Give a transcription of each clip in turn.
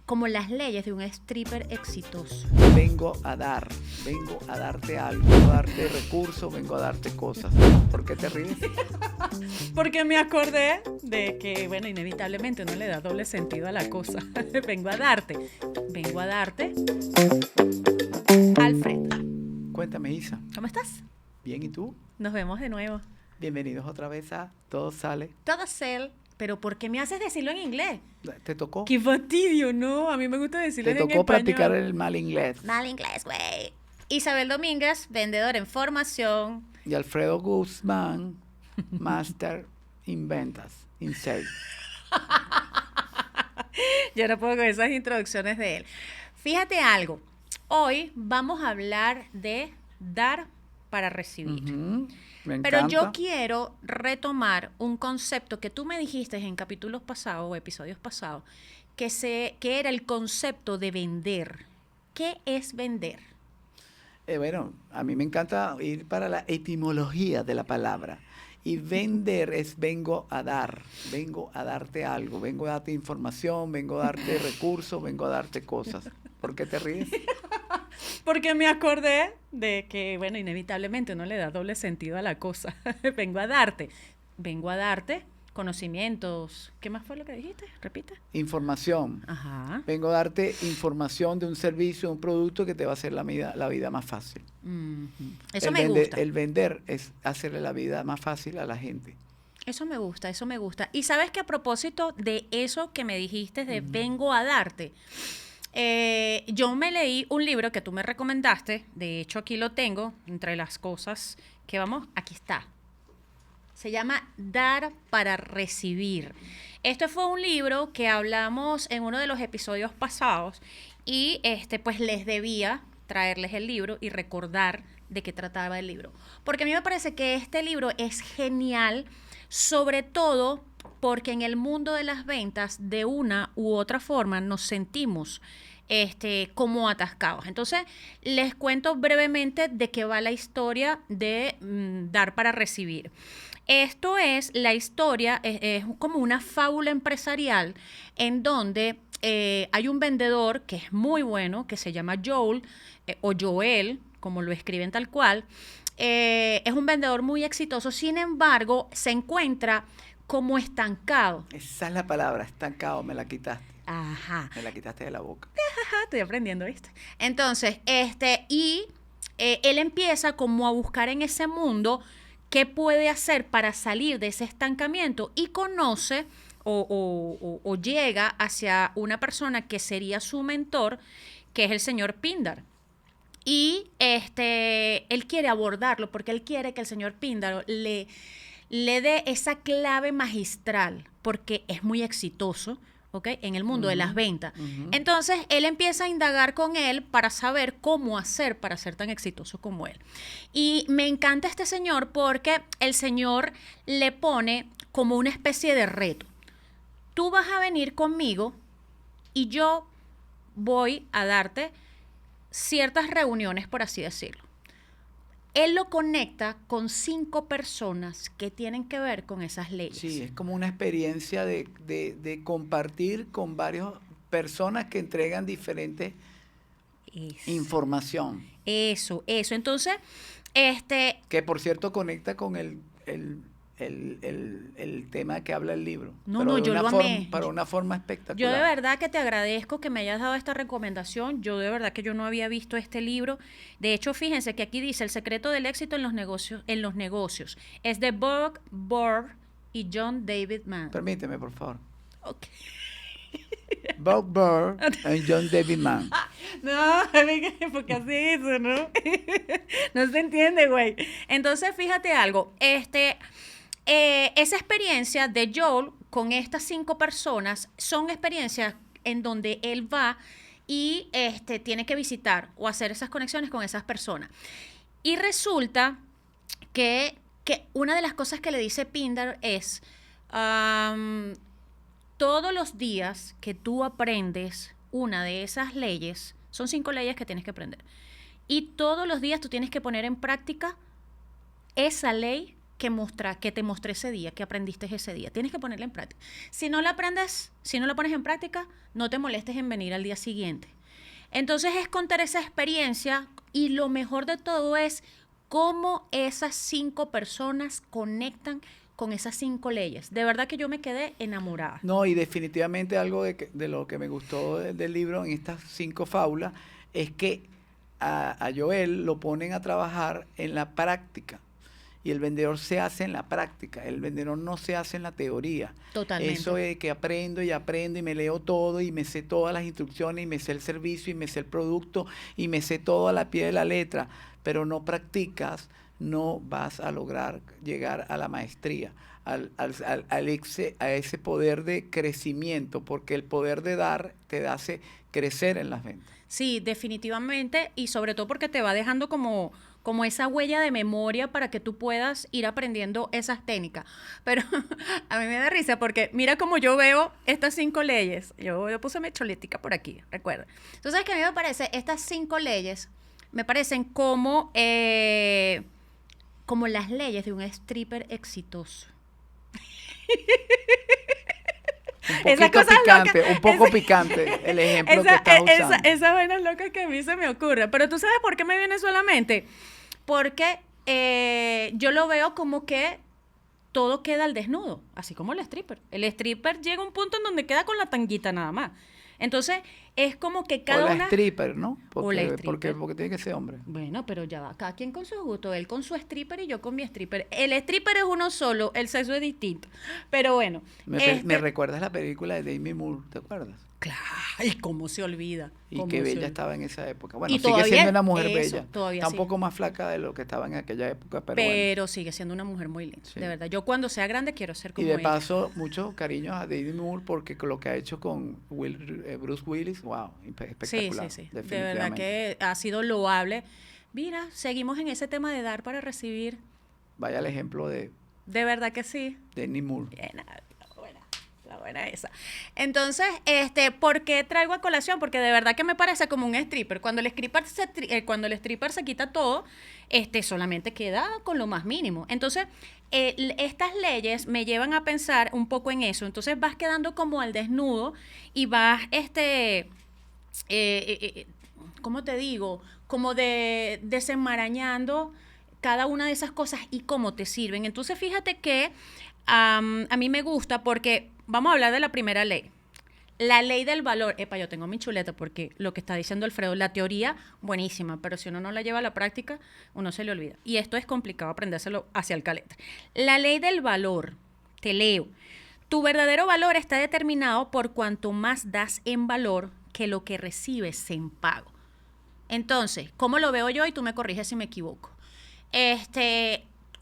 como las leyes de un stripper exitoso. Vengo a darte algo, vengo a darte recursos, vengo a darte cosas. ¿Por qué te ríes? Porque me acordé de que, bueno, inevitablemente uno le da doble sentido a la cosa. Vengo a darte. Alfred, Cuéntame, Isa. ¿cómo estás? Bien, ¿y tú? Nos vemos de nuevo. Bienvenidos otra vez a Todo Sale. Todo sell, pero ¿por qué me haces decirlo en inglés? ¿Te tocó? ¡Qué fastidio! No, a mí me gusta decirlo Te en tocó español. practicar el mal inglés. Mal inglés, güey. Isabel Domínguez, vendedora en formación. Y Alfredo Guzmán, Master in Ventas, in Sales. Yo no puedo con esas introducciones de él. Fíjate algo. Hoy vamos a hablar de dar para recibir. Me Pero yo encanta. quiero retomar un concepto que tú me dijiste en capítulos pasados o episodios pasados, que era el concepto de vender. ¿Qué es vender? Bueno, a mí me encanta ir para la etimología de la palabra. Y vender es vengo a darte algo, vengo a darte información, vengo a darte recursos, vengo a darte cosas. ¿Por qué te ríes? Porque me acordé de que, bueno, inevitablemente uno le da doble sentido a la cosa. Vengo a darte conocimientos. ¿Qué más fue lo que dijiste? Repite. Información. Ajá. Vengo a darte información de un servicio, de un producto que te va a hacer la vida más fácil. Eso me gusta. El vender es hacerle la vida más fácil a la gente. Eso me gusta. Y sabes que a propósito de eso que me dijiste de vengo a darte, yo me leí un libro que tú me recomendaste, de hecho aquí lo tengo, entre las cosas que aquí está. Se llama Dar para Recibir. Este fue un libro que hablamos en uno de los episodios pasados y pues les debía traerles el libro y recordar de qué trataba el libro. Porque a mí me parece que este libro es genial, sobre todo porque en el mundo de las ventas, de una u otra forma, nos sentimos como atascados. Entonces, les cuento brevemente de qué va la historia de Dar para Recibir. Esto es la historia, es como una fábula empresarial en donde hay un vendedor que es muy bueno, que se llama Joel, o Joel, como lo escriben tal cual. Es un vendedor muy exitoso, sin embargo, se encuentra como estancado. Esa es la palabra, estancado, me la quitaste. Ajá. Me la quitaste de la boca. Ajá, estoy aprendiendo, ¿viste? Entonces, él empieza como a buscar en ese mundo qué puede hacer para salir de ese estancamiento y conoce o llega hacia una persona que sería su mentor, que es el señor Pindar. Y él quiere abordarlo porque él quiere que el señor Píndaro le dé esa clave magistral, porque es muy exitoso, ¿ok? En el mundo de las ventas. Entonces, él empieza a indagar con él para saber cómo hacer para ser tan exitoso como él. Y me encanta este señor porque el señor le pone como una especie de reto. Tú vas a venir conmigo y yo voy a darte ciertas reuniones, por así decirlo. Él lo conecta con 5 personas que tienen que ver con esas leyes. Sí, es como una experiencia de compartir con varias personas que entregan diferentes información. Eso. Entonces, Que por cierto conecta con el tema que habla el libro. Yo lo amé. Para una forma espectacular. Yo de verdad que te agradezco que me hayas dado esta recomendación. Yo de verdad que yo no había visto este libro. De hecho, fíjense que aquí dice El secreto del éxito en los negocios. Es de Bob Burr y John David Mann. Permíteme, por favor. Ok. Bob Burr y John David Mann. No, porque así es eso, ¿no? No se entiende, güey. Entonces, fíjate algo. Esa experiencia de Joel con estas 5 personas son experiencias en donde él va y tiene que visitar o hacer esas conexiones con esas personas. Y resulta que una de las cosas que le dice Pindar es todos los días que tú aprendes una de esas leyes, son 5 leyes que tienes que aprender, y todos los días tú tienes que poner en práctica esa ley que te mostré ese día, que aprendiste ese día. Tienes que ponerla en práctica. Si no la aprendes, si no la pones en práctica, no te molestes en venir al día siguiente. Entonces es contar esa experiencia y lo mejor de todo es cómo esas 5 personas conectan con esas 5 leyes. De verdad que yo me quedé enamorada. No, y definitivamente algo de lo que me gustó del libro en estas 5 fábulas es que a Joel lo ponen a trabajar en la práctica. Y el vendedor se hace en la práctica, el vendedor no se hace en la teoría. Totalmente. Eso es que aprendo y me leo todo y me sé todas las instrucciones y me sé el servicio y me sé el producto y me sé todo a la pie de la letra, pero no practicas, no vas a lograr llegar a la maestría, a ese poder de crecimiento, porque el poder de dar te hace crecer en las ventas. Sí, definitivamente, y sobre todo porque te va dejando como esa huella de memoria para que tú puedas ir aprendiendo esas técnicas. Pero a mí me da risa porque mira cómo yo veo estas 5 leyes. Yo puse mi choletica por aquí, recuerda. Entonces, que a mí me parece, estas 5 leyes me parecen como las leyes de un stripper exitoso. Un poco picante el ejemplo que estás usando. Esa vaina loca que a mí se me ocurre. Pero ¿tú sabes por qué me viene solamente? Porque yo lo veo como que todo queda al desnudo, así como el stripper. El stripper llega a un punto en donde queda con la tanguita nada más. Entonces, es como que cada una... una... stripper, ¿no? Porque stripper. Porque tiene que ser hombre. Bueno, pero ya va, cada quien con su gusto. Él con su stripper y yo con mi stripper. El stripper es uno solo, el sexo es distinto. Pero bueno. Me recuerdas la película de Demi Moore, ¿te acuerdas? Claro, y cómo se olvida. Y qué bella estaba en esa época. Bueno, y sigue siendo una mujer bella. Todavía está un poco más flaca de lo que estaba en aquella época, pero bueno. Sigue siendo una mujer muy linda, Sí. de verdad. Yo cuando sea grande quiero ser como ella. Y ella. de paso, muchos cariños a Demi Moore porque con lo que ha hecho con Bruce Willis, wow, espectacular. Sí. De verdad que ha sido loable. Mira, seguimos en ese tema de dar para recibir. Vaya el ejemplo de verdad que sí. Demi Moore. Bien, la buena esa. Entonces, ¿por qué traigo a colación? Porque de verdad que me parece como un stripper. Cuando el stripper se quita todo, solamente queda con lo más mínimo. Entonces, estas leyes me llevan a pensar un poco en eso. Entonces vas quedando como al desnudo y vas, ¿cómo te digo? Como desenmarañando cada una de esas cosas y cómo te sirven. Entonces, fíjate que a mí me gusta porque vamos a hablar de la primera ley. La ley del valor. Epa, yo tengo mi chuleta porque lo que está diciendo Alfredo, la teoría, buenísima, pero si uno no la lleva a la práctica, uno se le olvida. Y esto es complicado aprendérselo hacia el caletre. La ley del valor, te leo. Tu verdadero valor está determinado por cuanto más das en valor que lo que recibes en pago. Entonces, ¿cómo lo veo yo? Y tú me corriges si me equivoco.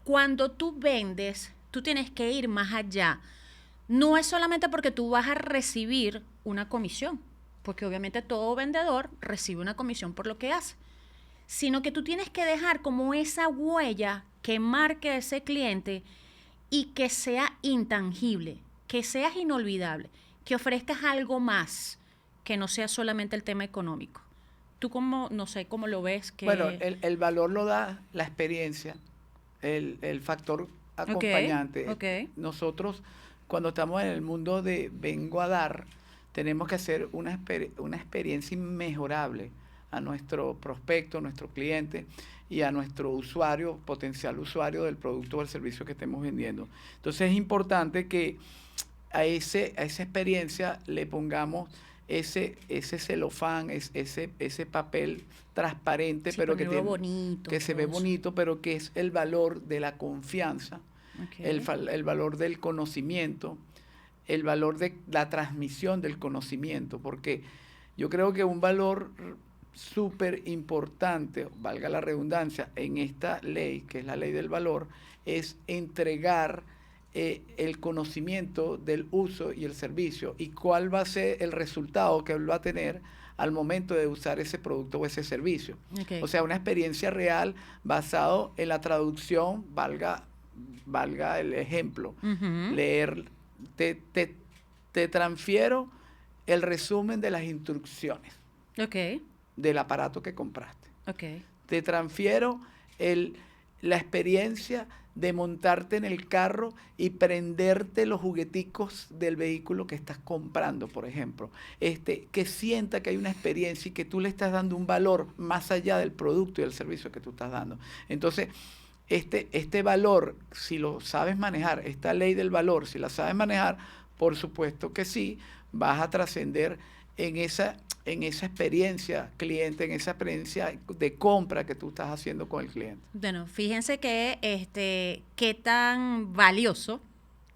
Cuando tú vendes, tú tienes que ir más allá. No es solamente porque tú vas a recibir una comisión, porque obviamente todo vendedor recibe una comisión por lo que hace, sino que tú tienes que dejar como esa huella que marque a ese cliente y que sea intangible, que seas inolvidable, que ofrezcas algo más, que no sea solamente el tema económico. Tú no sé cómo lo ves. Bueno, el valor lo da la experiencia, el factor acompañante. Okay. Nosotros, cuando estamos en el mundo de vengo a dar, tenemos que hacer una experiencia inmejorable a nuestro prospecto, a nuestro cliente y a nuestro usuario, potencial usuario del producto o del servicio que estemos vendiendo. Entonces es importante que a esa experiencia le pongamos ese celofán, ese papel transparente, pero que se ve bonito, pero que es el valor de la confianza. Okay. El valor del conocimiento, el valor de la transmisión del conocimiento, porque yo creo que un valor súper importante, valga la redundancia, en esta ley, que es la ley del valor, es entregar el conocimiento del uso y el servicio y cuál va a ser el resultado que él va a tener al momento de usar ese producto o ese servicio. Okay. O sea, una experiencia real basado en la traducción, valga el ejemplo, leer, te transfiero el resumen de las instrucciones del aparato que compraste. Te transfiero la experiencia de montarte en el carro y prenderte los jugueticos del vehículo que estás comprando, por ejemplo. Que sienta que hay una experiencia y que tú le estás dando un valor más allá del producto y del servicio que tú estás dando. Entonces, este valor, si lo sabes manejar, esta ley del valor, si la sabes manejar, por supuesto que sí, vas a trascender en esa experiencia cliente, en esa experiencia de compra que tú estás haciendo con el cliente. Bueno, fíjense que qué tan valioso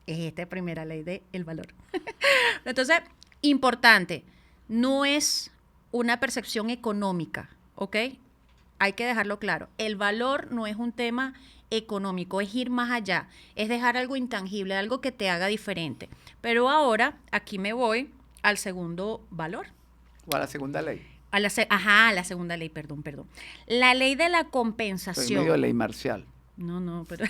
es esta primera ley del valor. Entonces, importante, no es una percepción económica, ¿ok? Hay que dejarlo claro. El valor no es un tema económico, es ir más allá, es dejar algo intangible, algo que te haga diferente. Pero ahora, aquí me voy al segundo valor. O a la segunda ley. A la segunda ley, perdón. La ley de la compensación. Soy medio ley marcial. No, pero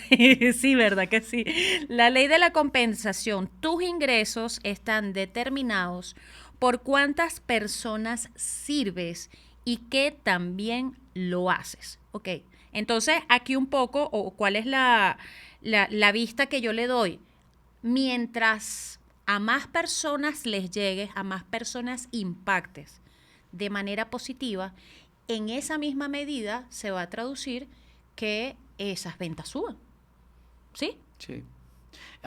sí, ¿verdad que sí? La ley de la compensación. Tus ingresos están determinados por cuántas personas sirves y que también lo haces. Ok, entonces aquí un poco, o cuál es la vista que yo le doy. Mientras a más personas les llegues, a más personas impactes de manera positiva, en esa misma medida se va a traducir que esas ventas suban. ¿Sí? Sí.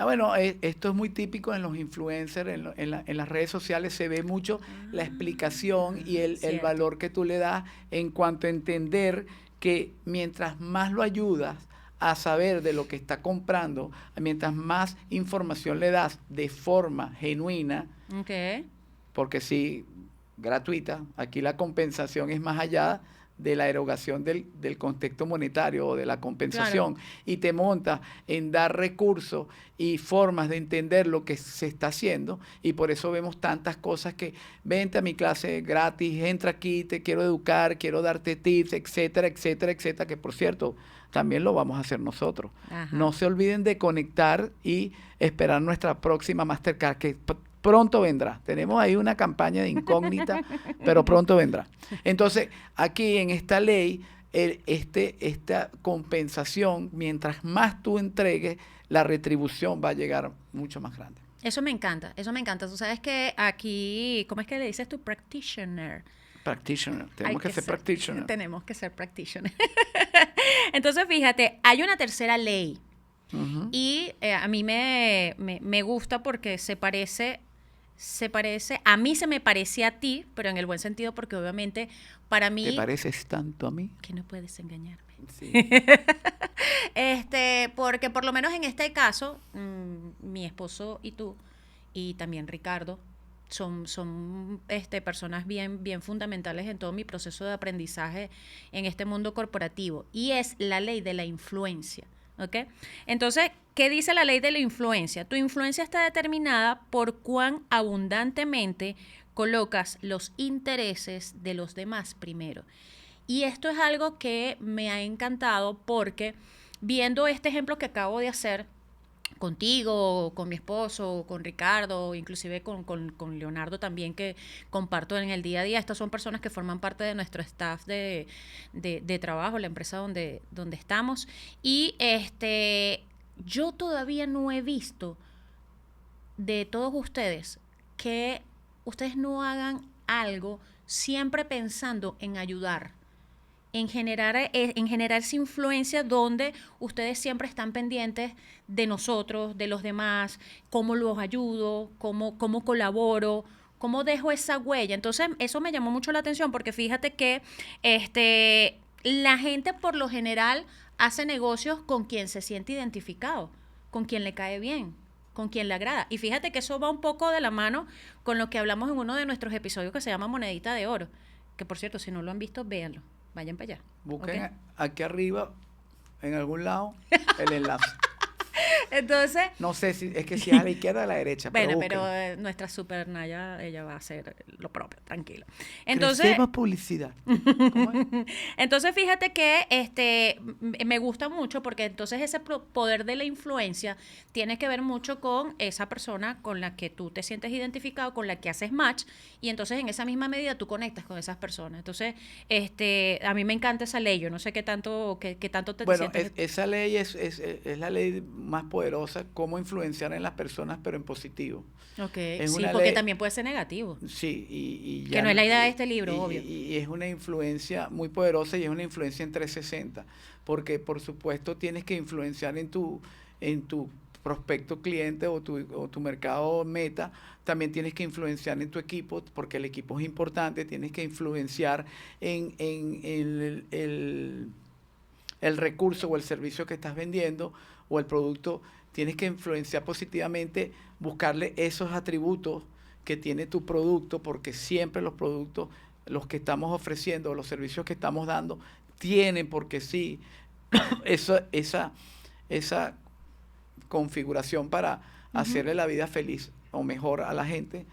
Bueno, esto es muy típico en los influencers, en las redes sociales se ve mucho la explicación y el valor que tú le das en cuanto a entender que mientras más lo ayudas a saber de lo que está comprando, mientras más información le das de forma genuina, Okay. porque sí, gratuita, aquí la compensación es más allá de la erogación del contexto monetario o de la compensación, claro, y te montas en dar recursos y formas de entender lo que se está haciendo, y por eso vemos tantas cosas que vente a mi clase gratis, entra aquí, te quiero educar, quiero darte tips, etcétera, etcétera, etcétera, que por cierto, también lo vamos a hacer nosotros. Ajá. No se olviden de conectar y esperar nuestra próxima Masterclass, que pronto vendrá. Tenemos ahí una campaña de incógnita, pero pronto vendrá. Entonces, aquí en esta ley, esta compensación, mientras más tú entregues, la retribución va a llegar mucho más grande. Eso me encanta, eso me encanta. Tú sabes que aquí, ¿cómo es que le dices tú? Practitioner. Practitioner, tenemos que ser practitioner. Tenemos que ser practitioner. Entonces, fíjate, hay una tercera ley. Uh-huh. Y a mí me gusta porque se parece, a mí se me parece a ti, pero en el buen sentido, porque obviamente para mí... ¿Te pareces tanto a mí? Que no puedes engañarme. Sí. Porque por lo menos en este caso, mi esposo y tú, y también Ricardo, son personas bien fundamentales en todo mi proceso de aprendizaje en este mundo corporativo. Y es la ley de la influencia. ¿Ok? Entonces, ¿qué dice la ley de la influencia? Tu influencia está determinada por cuán abundantemente colocas los intereses de los demás primero. Y esto es algo que me ha encantado porque viendo este ejemplo que acabo de hacer contigo, con mi esposo, con Ricardo, inclusive con Leonardo también, que comparto en el día a día. Estas son personas que forman parte de nuestro staff de trabajo, la empresa donde estamos. Y yo todavía no he visto de todos ustedes que ustedes no hagan algo siempre pensando en ayudar. En generar esa influencia donde ustedes siempre están pendientes de nosotros, de los demás, cómo los ayudo, cómo colaboro, cómo dejo esa huella. Entonces, eso me llamó mucho la atención porque fíjate que la gente por lo general hace negocios con quien se siente identificado, con quien le cae bien, con quien le agrada. Y fíjate que eso va un poco de la mano con lo que hablamos en uno de nuestros episodios que se llama Monedita de Oro, que por cierto, si no lo han visto, véanlo. Vayan para allá. Busquen aquí arriba, en algún lado, el enlace. Entonces, No sé si es que si es a la izquierda o a la derecha, bueno, pero pero busquen. nuestra super Naya, ella va a hacer lo propio, tranquilo. Entonces, Crecemos publicidad. ¿Cómo es? entonces fíjate que me gusta mucho porque entonces ese poder de la influencia tiene que ver mucho con esa persona con la que tú te sientes identificado, con la que haces match, y entonces en esa misma medida tú conectas con esas personas. Entonces, a mí me encanta esa ley. Yo no sé qué tanto te Bueno, sientes. esa ley es la ley más poderosa, cómo influenciar en las personas, pero en positivo. Ok, Es sí, una porque ley, también puede ser negativo, sí, y que ya no es no- la idea de este libro, obvio. y es una influencia muy poderosa y es una influencia en 360, porque por supuesto tienes que influenciar en tu prospecto cliente o tu mercado meta, también tienes que influenciar en tu equipo, porque el equipo es importante, tienes que influenciar en el recurso o el servicio que estás vendiendo o el producto, tienes que influenciar positivamente, buscarle esos atributos que tiene tu producto, porque siempre los productos, los que estamos ofreciendo, los servicios que estamos dando, tienen, porque sí, esa, esa configuración para Ujú. hacerle la vida feliz o mejor a la gente.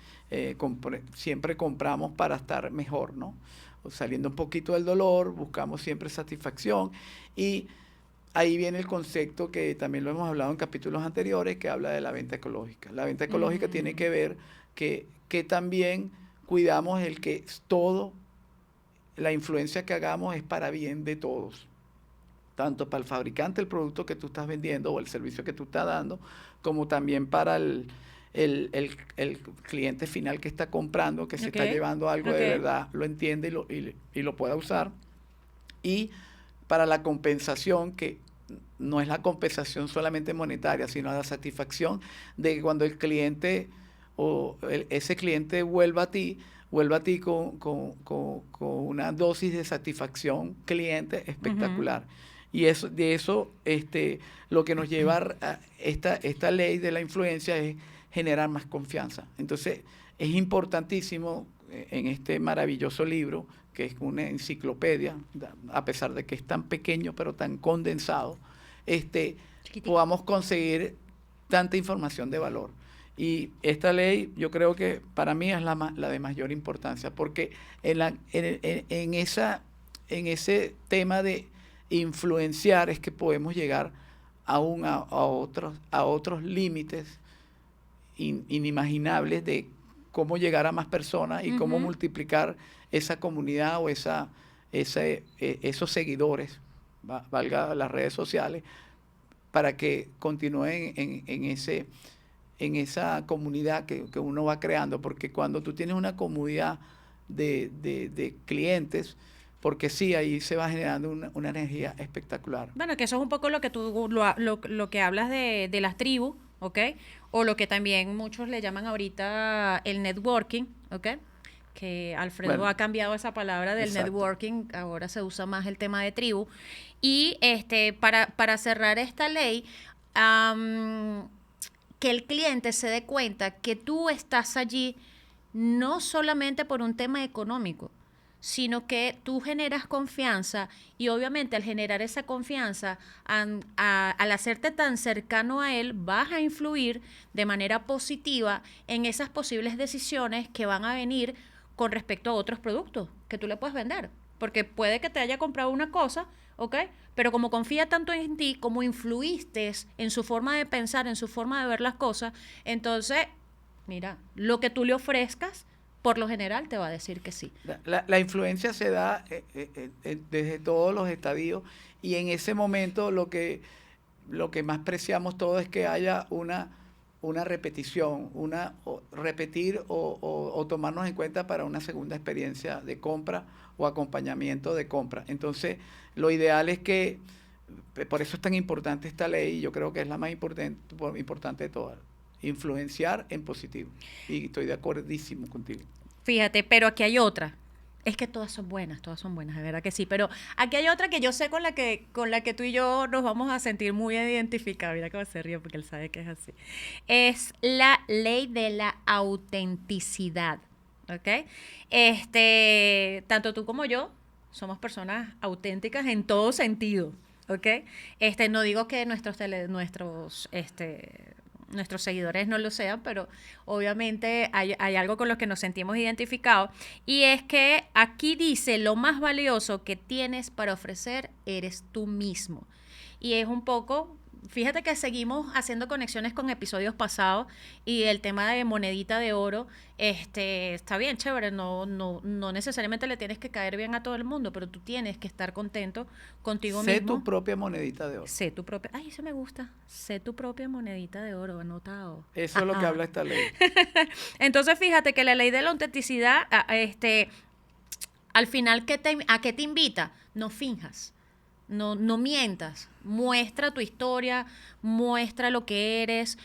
Siempre compramos para estar mejor, ¿no? O saliendo un poquito del dolor, buscamos siempre satisfacción y ahí viene el concepto que también lo hemos hablado en capítulos anteriores, que habla de la venta ecológica. La venta ecológica tiene Mm, que ver que también cuidamos el que todo, la influencia que hagamos es para bien de todos, tanto para el fabricante, el producto que tú estás vendiendo o el servicio que tú estás dando, como también para el cliente final que está comprando, que se ok, está llevando algo ok. de verdad, lo entiende y lo pueda usar. Y para la compensación, que no es la compensación solamente monetaria, sino la satisfacción de que cuando el cliente ese cliente vuelva a ti con una dosis de satisfacción cliente Ujú. espectacular. Y eso, de eso, lo que nos lleva a esta ley de la influencia es generar más confianza. Entonces, es importantísimo en este maravilloso libro, que es una enciclopedia, a pesar de que es tan pequeño pero tan condensado, este, Chiquitico. podamos conseguir tanta información de valor. Y esta ley yo creo que para mí es la de mayor importancia, porque en ese tema de influenciar es que podemos llegar aún a otros límites inimaginables de cómo llegar a más personas y cómo Ujú. multiplicar esa comunidad o esos seguidores, valga las redes sociales, para que continúen en esa comunidad que uno va creando, porque cuando tú tienes una comunidad de clientes, porque sí, ahí se va generando una energía espectacular. Bueno, que eso es un poco lo que lo que hablas de las tribus, ¿ok? O lo que también muchos le llaman ahorita el networking, ¿ok? Que Alfredo Bueno, ha cambiado esa palabra del exacto. networking, ahora se usa más el tema de tribu. Y para cerrar esta ley, am, que el cliente se dé cuenta que tú estás allí no solamente por un tema económico, sino que tú generas confianza y obviamente al generar esa confianza, al hacerte tan cercano a él, vas a influir de manera positiva en esas posibles decisiones que van a venir con respecto a otros productos que tú le puedes vender. Porque puede que te haya comprado una cosa, ¿ok? Pero como confía tanto en ti, como influiste en su forma de pensar, en su forma de ver las cosas, entonces, mira, lo que tú le ofrezcas, por lo general te va a decir que sí. La influencia se da desde todos los estadios y en ese momento lo que más preciamos todo es que haya una repetición, repetir o tomarnos en cuenta para una segunda experiencia de compra o acompañamiento de compra. Entonces, lo ideal es que, por eso es tan importante esta ley, y yo creo que es la más importante de todas, influenciar en positivo. Y estoy de acordísimo contigo. Fíjate, pero aquí hay otra. Es que todas son buenas, de verdad que sí. Pero aquí hay otra que yo sé con la que tú y yo nos vamos a sentir muy identificados. Mira cómo se ríe porque él sabe que es así. Es la ley de la autenticidad. ¿Ok? Tanto tú como yo somos personas auténticas en todo sentido. ¿ok? No digo que nuestros seguidores no lo sean, pero obviamente hay algo con lo que nos sentimos identificados. Y es que aquí dice, lo más valioso que tienes para ofrecer eres tú mismo. Y es un poco... Fíjate que seguimos haciendo conexiones con episodios pasados y el tema de monedita de oro, está bien, chévere, no necesariamente le tienes que caer bien a todo el mundo, pero tú tienes que estar contento contigo Sé mismo. tu propia monedita de oro. Sé tu propia, ay, eso me gusta, sé tu propia monedita de oro, anotado. Eso es lo que habla esta ley. Entonces, fíjate que la ley de la autenticidad, al final, ¿a qué te invita? No finjas. No mientas, muestra tu historia, muestra lo que eres,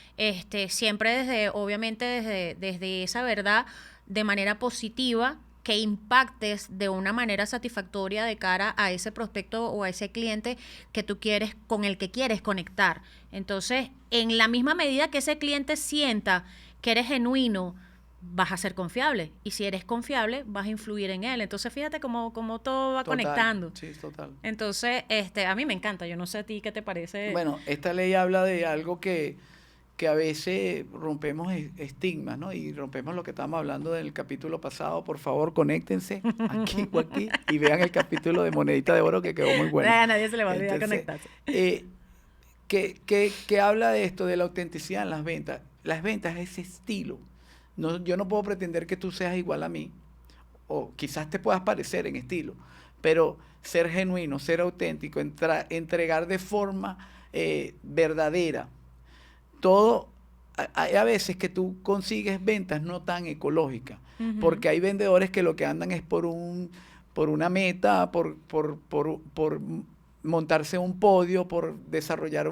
siempre obviamente desde esa verdad, de manera positiva, que impactes de una manera satisfactoria de cara a ese prospecto o a ese cliente que tú quieres, con el que quieres conectar. Entonces, en la misma medida que ese cliente sienta que eres genuino, vas a ser confiable. Y si eres confiable, vas a influir en él. Entonces, fíjate cómo todo va conectando. Sí, total. Entonces, a mí me encanta. Yo no sé a ti qué te parece. Bueno, esta ley habla de algo que a veces rompemos estigmas, ¿no? Y rompemos lo que estábamos hablando del capítulo pasado. Por favor, conéctense aquí o aquí y vean el capítulo de Monedita de Oro que quedó muy bueno. A nadie se le va a olvidar conectarse. Que habla de esto, de la autenticidad en las ventas. Las ventas es estilo. No, yo no puedo pretender que tú seas igual a mí, o quizás te puedas parecer en estilo, pero ser genuino, ser auténtico, entregar de forma verdadera. Todo, hay a veces que tú consigues ventas no tan ecológicas, porque hay vendedores que lo que andan es por una meta, por montarse un podio, por desarrollar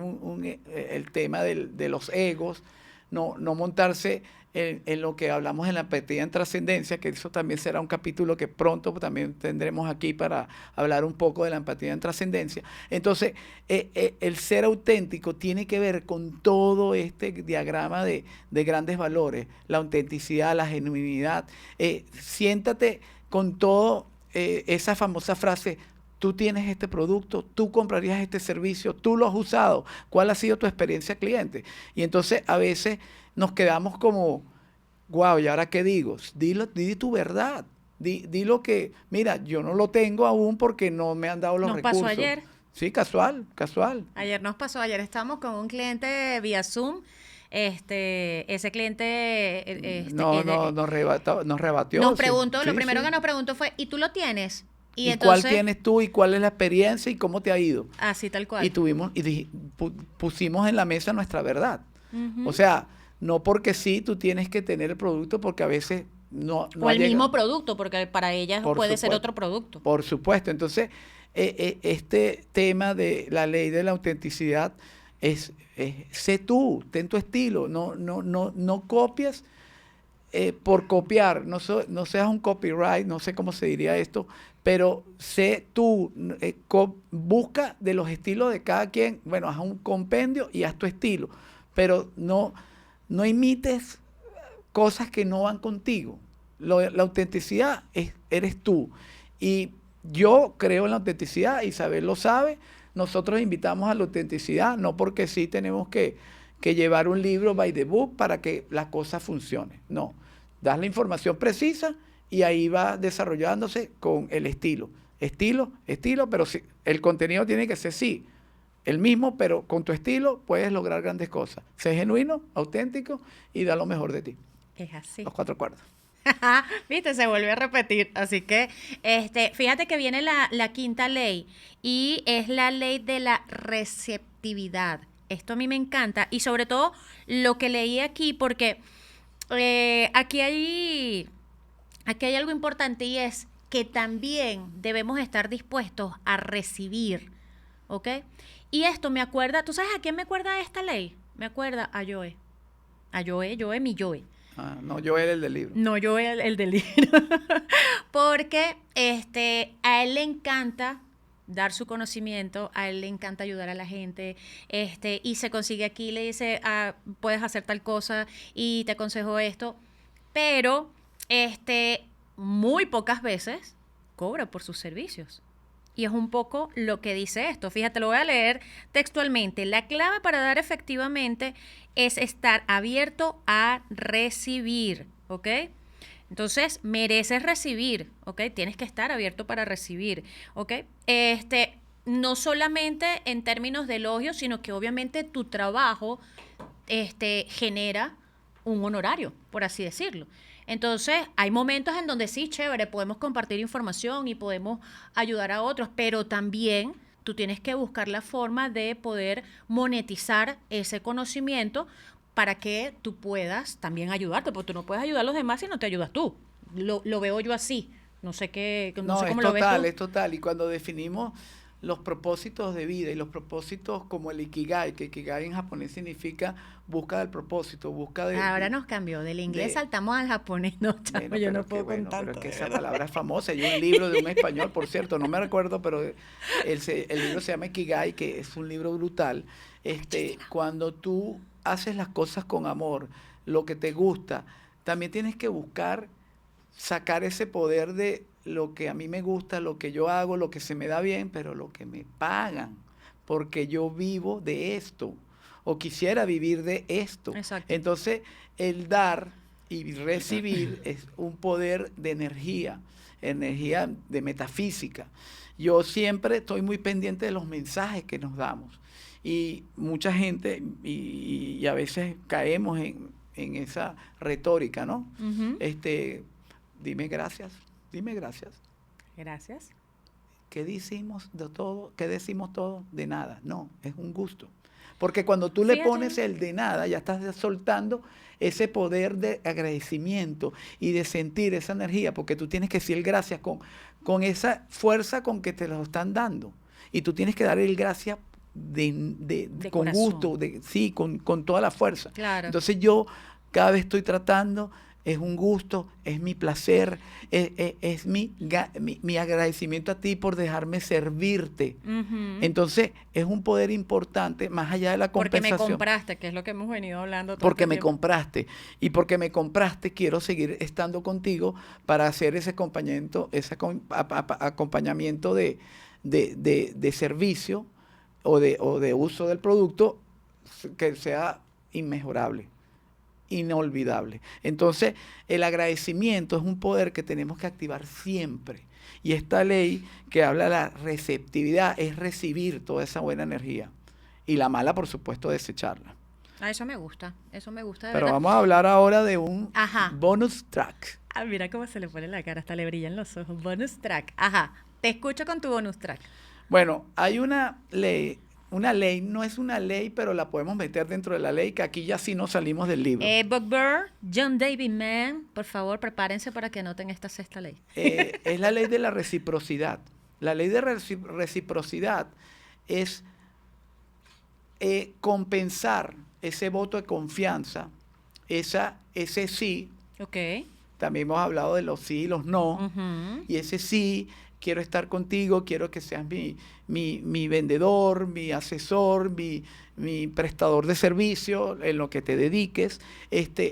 el tema de los egos, no montarse en lo que hablamos en la empatía en trascendencia, que eso también será un capítulo que pronto también tendremos aquí para hablar un poco de la empatía en trascendencia. Entonces, el ser auténtico tiene que ver con todo este diagrama de grandes valores, la autenticidad, la genuinidad. Siéntate con todo esa famosa frase: tú tienes este producto, tú comprarías este servicio, tú lo has usado, ¿cuál ha sido tu experiencia cliente? Y entonces a veces nos quedamos como, wow, ¿y ahora qué digo? Di tu verdad, di lo que, mira, yo no lo tengo aún porque no me han dado los recursos. Nos pasó ayer. Sí, casual. Ayer estábamos con un cliente vía Zoom. Ese cliente nos rebatió. Nos preguntó, sí, lo primero sí. que nos preguntó fue, ¿y tú lo tienes? ¿Y entonces, cuál tienes tú y cuál es la experiencia y cómo te ha ido? Así tal cual. Y pusimos en la mesa nuestra verdad. O sea, no porque sí tú tienes que tener el producto, porque a veces no o el mismo producto, porque para ellas puede ser otro producto. Por supuesto. Entonces, este tema de la ley de la autenticidad es sé tú, ten tu estilo, no copies por copiar, no seas un copyright, no sé cómo se diría esto, pero sé tú, busca de los estilos de cada quien, bueno, haz un compendio y haz tu estilo, pero no imites cosas que no van contigo. La autenticidad eres tú. Y yo creo en la autenticidad, Isabel lo sabe, nosotros invitamos a la autenticidad, no porque sí tenemos que llevar un libro by the book para que la cosa funcione, no. Das la información precisa y ahí va desarrollándose con el estilo. Estilo, pero sí, el contenido tiene que ser sí, el mismo, pero con tu estilo puedes lograr grandes cosas. Sé genuino, auténtico y da lo mejor de ti. Es así. Los 4 acuerdos. Viste, se vuelve a repetir. Así que, fíjate que viene la quinta ley y es la ley de la receptividad. Esto a mí me encanta y sobre todo lo que leí aquí porque aquí hay algo importante y es que también debemos estar dispuestos a recibir, ¿ok? Y esto me acuerda, ¿tú sabes a quién me acuerda esta ley? Me acuerda a Joe. A Joe, mi Joe. Ah, no, yo era el del libro. No, yo el del libro. Porque a él le encanta dar su conocimiento, a él le encanta ayudar a la gente, y se consigue aquí, le dice, puedes hacer tal cosa y te aconsejo esto, pero muy pocas veces cobra por sus servicios. Y es un poco lo que dice esto. Fíjate, lo voy a leer textualmente. La clave para dar efectivamente es estar abierto a recibir, ¿ok? Entonces, mereces recibir, ¿ok? Tienes que estar abierto para recibir, ¿ok? No solamente en términos de elogio, sino que obviamente tu trabajo genera un honorario, por así decirlo. Entonces, hay momentos en donde sí, chévere, podemos compartir información y podemos ayudar a otros, pero también tú tienes que buscar la forma de poder monetizar ese conocimiento para que tú puedas también ayudarte, porque tú no puedes ayudar a los demás si no te ayudas tú. Lo veo yo así. No sé qué, no No, sé es cómo lo ves total, tú. es total. Y cuando definimos los propósitos de vida y los propósitos como el Ikigai, que Ikigai en japonés significa busca del propósito, busca Ahora nos cambió. Del inglés de saltamos al japonés. No, chamo, bueno, yo no puedo con pero es tanto, que de esa verdad. palabra es famosa. Hay un libro de un español, por cierto, no me recuerdo, pero el libro se llama Ikigai, que es un libro brutal. Cuando tú haces las cosas con amor, lo que te gusta, también tienes que buscar sacar ese poder de lo que a mí me gusta, lo que yo hago, lo que se me da bien, pero lo que me pagan, porque yo vivo de esto, o quisiera vivir de esto. Exacto. Entonces, el dar y recibir es un poder de energía, energía de metafísica. Yo siempre estoy muy pendiente de los mensajes que nos damos. Y mucha gente, y a veces caemos en esa retórica, ¿no? Ujú. Este, dime gracias, dime gracias. Gracias. ¿Qué decimos de todo? ¿Qué decimos todo? De nada. No, es un gusto. Porque cuando tú le pones Fíjate. el de nada, ya estás soltando ese poder de agradecimiento y de sentir esa energía, porque tú tienes que decir gracias con esa fuerza con que te lo están dando. Y tú tienes que dar el gracias De con gusto, corazón. sí, con toda la fuerza. Claro. Entonces yo cada vez estoy tratando, es un gusto, es mi placer, es mi agradecimiento a ti por dejarme servirte. Ujú. Entonces, es un poder importante, más allá de la Porque me compensación, compraste, que es lo que hemos venido hablando todo este porque me tiempo. compraste. Y porque me compraste, quiero seguir estando contigo para hacer ese acompañamiento, acompañamiento de servicio o de uso del producto que sea inmejorable, inolvidable. Entonces, el agradecimiento es un poder que tenemos que activar siempre. Y esta ley que habla de la receptividad es recibir toda esa buena energía. Y la mala, por supuesto, desecharla. Ah, eso me gusta de Pero verdad. vamos a hablar ahora de un Ajá. bonus track. Ah, mira cómo se le pone la cara, hasta le brillan los ojos. Bonus track. Ajá. Te escucho con tu bonus track. Bueno, hay una ley, no es una ley, pero la podemos meter dentro de la ley, que aquí ya sí nos salimos del libro. Bob Burr, John David Mann, por favor, prepárense para que anoten esta sexta ley. Es la ley de la reciprocidad. La ley de reciprocidad es compensar ese voto de confianza, ese sí, Ok. también hemos hablado de los sí y los no, Ujú. y ese sí, quiero estar contigo, quiero que seas mi vendedor, mi asesor, mi prestador de servicio, en lo que te dediques,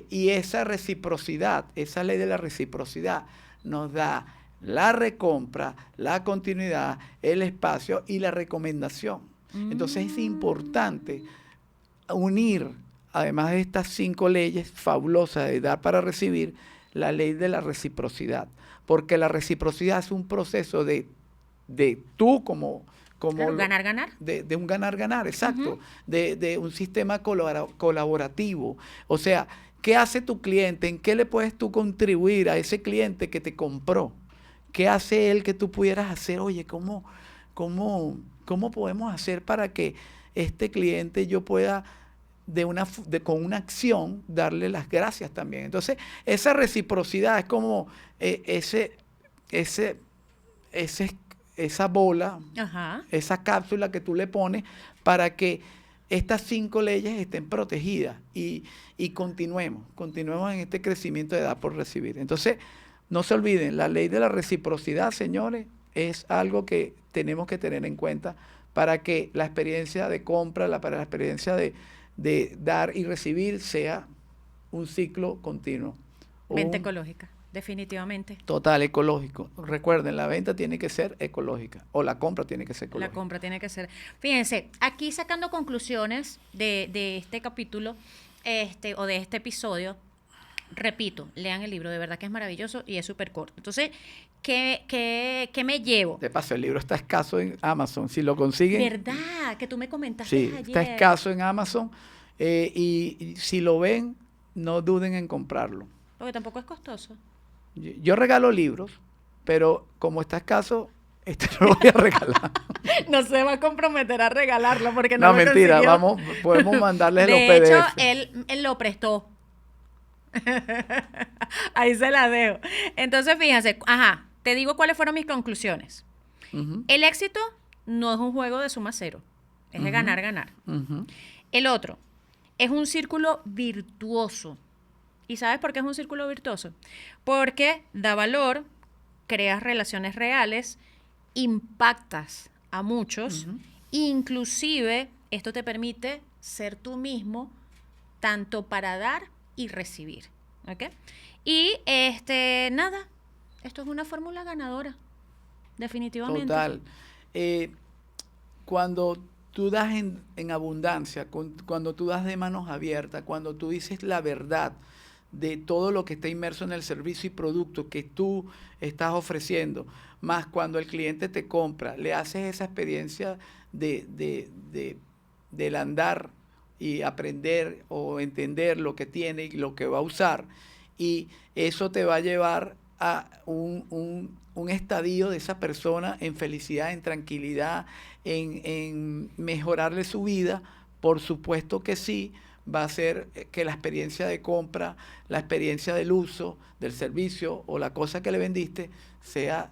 y esa reciprocidad, esa ley de la reciprocidad nos da la recompra, la continuidad, el espacio y la recomendación. Entonces es importante unir, además de estas 5 leyes fabulosas de dar para recibir, la ley de la reciprocidad. Porque la reciprocidad es un proceso de tú Claro, ganar, ganar. de un ganar-ganar, exacto, Ujú. de un sistema colaborativo. O sea, ¿qué hace tu cliente? ¿En qué le puedes tú contribuir a ese cliente que te compró? ¿Qué hace él que tú pudieras hacer? Oye, ¿cómo podemos hacer para que este cliente yo pueda con una acción darle las gracias también? Entonces, esa reciprocidad es como ese, ese, esa bola, Ajá. esa cápsula que tú le pones para que estas 5 leyes estén protegidas y continuemos en este crecimiento de dar por recibir. Entonces, no se olviden, la ley de la reciprocidad, señores, es algo que tenemos que tener en cuenta para que la experiencia de compra, para la experiencia de dar y recibir sea un ciclo continuo. Mente ecológica. definitivamente. Total, ecológico. Recuerden, la venta tiene que ser ecológica o la compra tiene que ser La ecológica. compra tiene que ser. Fíjense, aquí sacando conclusiones de este capítulo, o de este episodio, repito, lean el libro, de verdad que es maravilloso y es súper corto. Entonces, ¿qué me llevo? De paso, el libro está escaso en Amazon. Si lo consiguen, ¿Verdad? Que tú me comentaste sí, ayer. está escaso en Amazon. Y si lo ven, no duden en comprarlo. Porque tampoco es costoso. Yo regalo libros, pero como está escaso, no lo voy a regalar. No se va a comprometer a regalarlo porque No, no lo mentira, consiguió. podemos mandarles los De hecho, PDF. él lo prestó. Ahí se la dejo. Entonces, fíjense, te digo cuáles fueron mis conclusiones. Ujú, El éxito no es un juego de suma cero, es de ganar, ganar. ujú. El otro es un círculo virtuoso. ¿Y sabes por qué es un círculo virtuoso? Porque da valor, creas relaciones reales, impactas a muchos, Ujú. inclusive esto te permite ser tú mismo, tanto para dar y recibir. ¿Ok? Y nada, esto es una fórmula ganadora, definitivamente. Total. Cuando tú das en abundancia, cuando tú das de manos abiertas, cuando tú dices la verdad de todo lo que está inmerso en el servicio y producto que tú estás ofreciendo, más cuando el cliente te compra, le haces esa experiencia del andar y aprender o entender lo que tiene y lo que va a usar, y eso te va a llevar a un estadio de esa persona en felicidad, en tranquilidad, en mejorarle su vida. Por supuesto que sí, va a ser que la experiencia de compra, la experiencia del uso del servicio o la cosa que le vendiste sea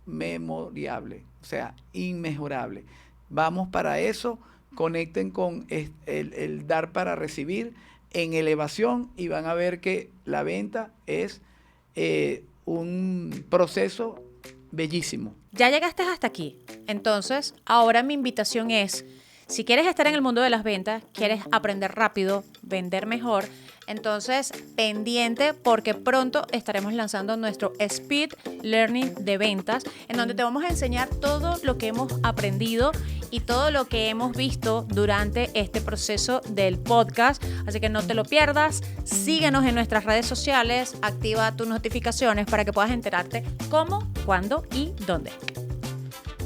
inmemoriable, o sea, inmejorable. Vamos para eso, conecten con el dar para recibir en elevación y van a ver que la venta es un proceso bellísimo. Ya llegaste hasta aquí. Entonces, ahora mi invitación es, si quieres estar en el mundo de las ventas, quieres aprender rápido, vender mejor, entonces pendiente porque pronto estaremos lanzando nuestro Speed Learning de ventas, en donde te vamos a enseñar todo lo que hemos aprendido y todo lo que hemos visto durante este proceso del podcast. Así que no te lo pierdas, síguenos en nuestras redes sociales, activa tus notificaciones para que puedas enterarte cómo, cuándo y dónde.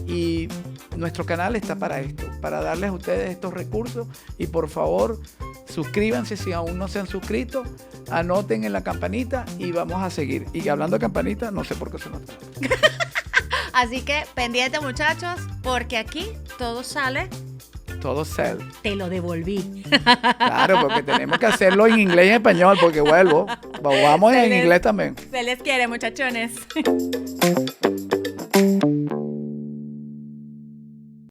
Y nuestro canal está para esto, para darles a ustedes estos recursos. Y por favor, suscríbanse si aún no se han suscrito, anoten en la campanita y vamos a seguir. Y hablando de campanita, no sé por qué se nos... Así que pendiente, muchachos, porque aquí todo sale. Todo sell. Te lo devolví. Claro, porque tenemos que hacerlo en inglés y en español, porque vuelvo. Vamos en inglés también. Se les quiere, muchachones.